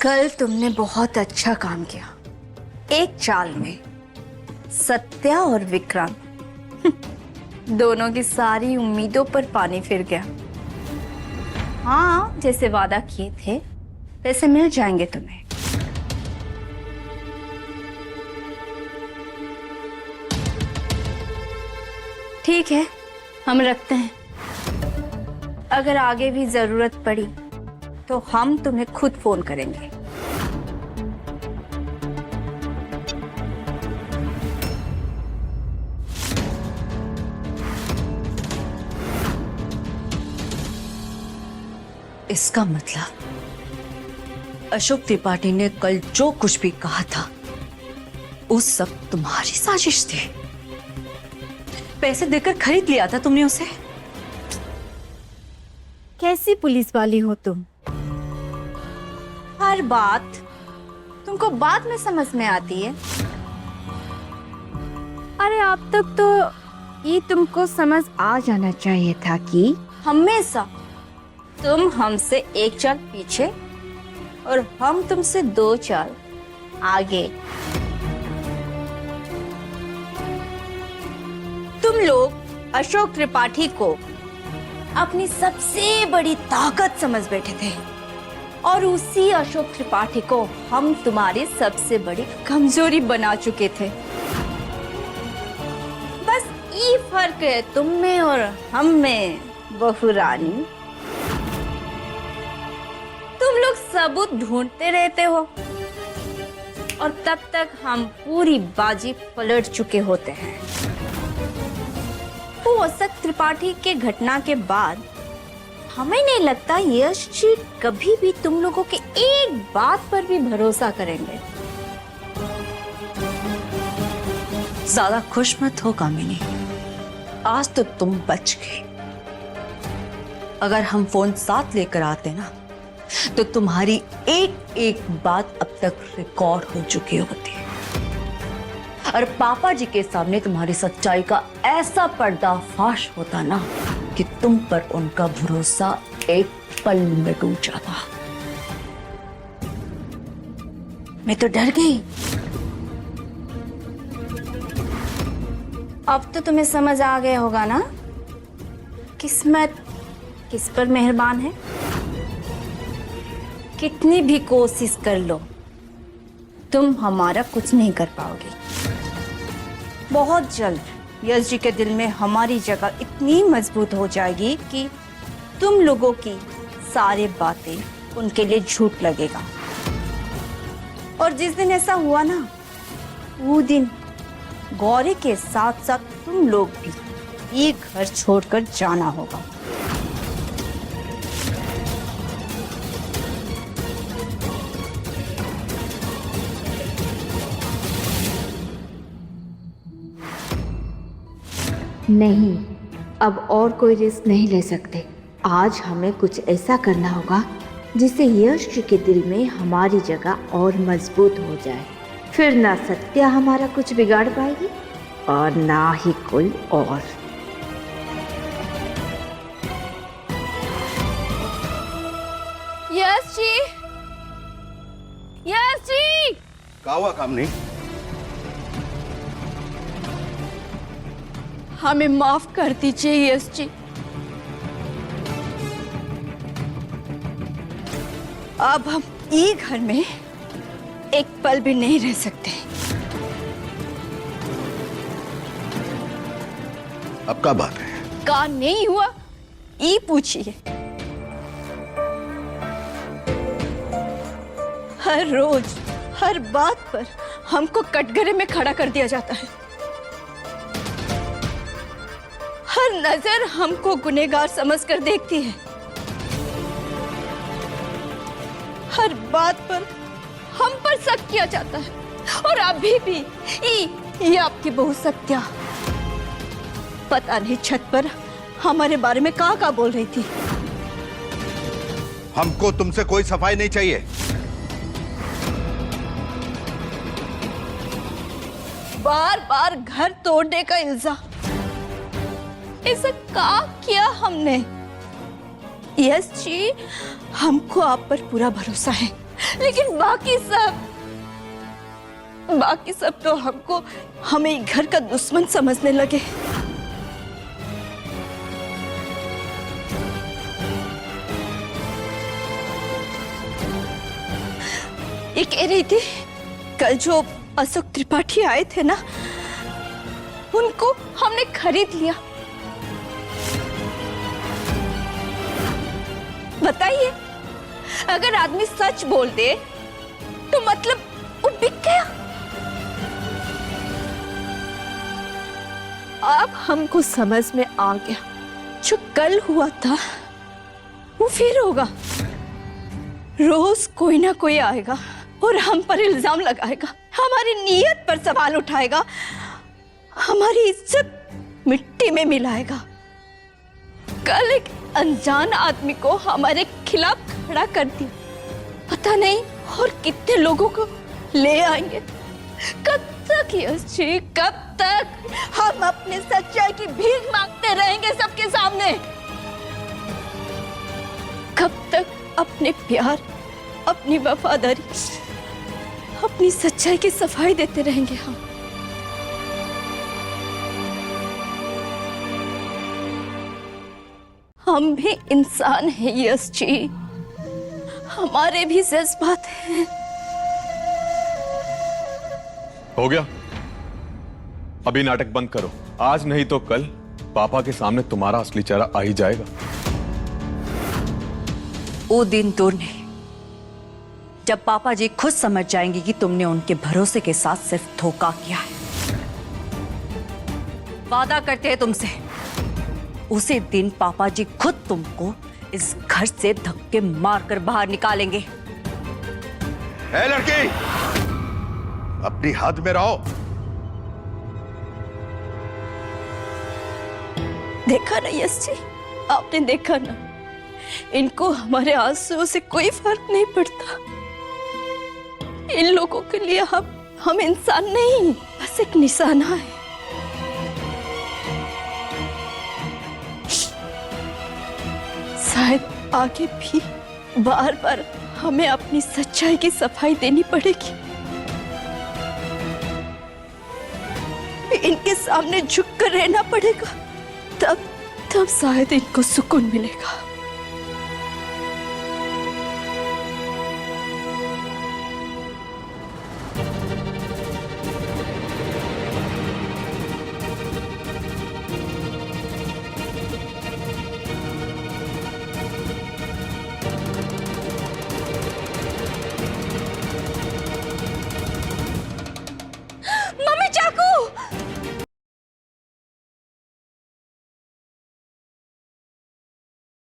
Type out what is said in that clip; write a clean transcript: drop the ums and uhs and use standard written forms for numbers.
कल तुमने बहुत अच्छा काम किया। एक चाल में सत्या और विक्रांत दोनों की सारी उम्मीदों पर पानी फिर गया। हाँ, जैसे वादा किए थे वैसे मिल जाएंगे तुम्हें। ठीक है, हम रखते हैं। अगर आगे भी जरूरत पड़ी तो हम तुम्हें खुद फोन करेंगे। इसका मतलब अशोक त्रिपाठी ने कल जो कुछ भी कहा था वो सब तुम्हारी साजिश थी। पैसे देकर खरीद लिया था तुमने उसे। कैसी पुलिस वाली हो तुम? हर बात तुमको बाद में समझ में आती है। अरे अब तक तो ये तुमको समझ आ जाना चाहिए था कि हमेशा तुम हमसे एक चाल पीछे और हम तुमसे दो चाल आगे। तुम लोग अशोक त्रिपाठी को अपनी सबसे बड़ी ताकत समझ बैठे थे और उसी अशोक त्रिपाठी को हम तुम्हारी सबसे बड़ी कमजोरी बना चुके थे। बस ये फर्क है तुम में और हम में, बहू रानी। तुम लोग सबूत ढूंढते रहते हो और तब तक हम पूरी बाजी पलट चुके होते हैं। वो अशोक त्रिपाठी के घटना के बाद हमें नहीं लगता यश जी कभी भी तुम लोगों के एक बात पर भी भरोसा करेंगे। ज्यादा खुश मत हो कामिनी, आज तो तुम बच गए। अगर हम फोन साथ लेकर आते ना तो तुम्हारी एक एक बात अब तक रिकॉर्ड हो चुकी होती और पापा जी के सामने तुम्हारी सच्चाई का ऐसा पर्दाफाश होता ना कि तुम पर उनका भरोसा एक पल में टूट जाता। मैं तो डर गई। अब तो तुम्हें समझ आ गया होगा ना किस्मत किस पर मेहरबान है। कितनी भी कोशिश कर लो तुम हमारा कुछ नहीं कर पाओगे। बहुत जल्द यश जी के दिल में हमारी जगह इतनी मजबूत हो जाएगी कि तुम लोगों की सारी बातें उनके लिए झूठ लगेगा। और जिस दिन ऐसा हुआ ना, वो दिन गौरी के साथ साथ तुम लोग भी ये घर छोड़कर जाना होगा। नहीं, अब और कोई रिस्क नहीं ले सकते। आज हमें कुछ ऐसा करना होगा जिससे यश के दिल में हमारी जगह और मजबूत हो जाए। फिर ना सत्या हमारा कुछ बिगाड़ पाएगी और ना ही कोई और। यश जी, यश जी। क्या हुआ कामनी? हमें माफ कर दीजिए यश जी। अब हम ये घर में एक पल भी नहीं रह सकते। अब क्या बात है? का नहीं हुआ ये पूछिए। हर रोज हर बात पर हमको कटघरे में खड़ा कर दिया जाता है। हर नजर हमको गुनहगार समझकर देखती है। हर बात पर हम पर शक किया जाता है। और अभी भी ये आपकी बहू सत्या पता नहीं छत पर हमारे बारे में क्या बोल रही थी। हमको तुमसे कोई सफाई नहीं चाहिए। बार बार घर तोड़ने का इल्जाम, ऐसा क्या किया हमने? यस जी, हमको आप पर पूरा भरोसा है। लेकिन बाकी सब तो हमको हमें घर का दुश्मन समझने लगे। ये कह रही थी कल जो अशोक त्रिपाठी आए थे ना, उनको हमने खरीद लिया। बताइए, अगर आदमी सच बोल दे तो मतलब वो बिक गया। अब हमको समझ में आ गया, जो कल हुआ था वो फिर होगा। रोज कोई ना कोई आएगा और हम पर इल्जाम लगाएगा, हमारी नीयत पर सवाल उठाएगा, हमारी इज्जत मिट्टी में मिलाएगा। कल एक अनजान आदमी को हमारे खिलाफ खड़ा कर दिया, पता नहीं और कितने लोगों को ले आएंगे। कब तक यश जी, कब तक हम अपने सच्चाई की भीख मांगते रहेंगे सबके सामने? कब तक अपने प्यार, अपनी वफादारी, अपनी सच्चाई की सफाई देते रहेंगे हम? हम भी इंसान हैं यश जी, हमारे भी जज्बात हैं। हो गया, अभी नाटक बंद करो। आज नहीं तो कल पापा के सामने तुम्हारा असली चेहरा आ ही जाएगा। वो दिन दूर नहीं जब पापा जी खुद समझ जाएंगे कि तुमने उनके भरोसे के साथ सिर्फ धोखा किया है। वादा करते हैं तुमसे, उसी दिन पापा जी खुद तुमको इस घर से धक्के मारकर बाहर निकालेंगे। ए लड़की, अपनी हद में रहो। देखा ना यश जी, आपने देखा ना, इनको हमारे आंसुओं से कोई फर्क नहीं पड़ता। इन लोगों के लिए हम इंसान नहीं, बस एक निशाना है। शायद आगे भी बार बार हमें अपनी सच्चाई की सफाई देनी पड़ेगी। इनके सामने झुककर रहना पड़ेगा, तब शायद इनको सुकून मिलेगा।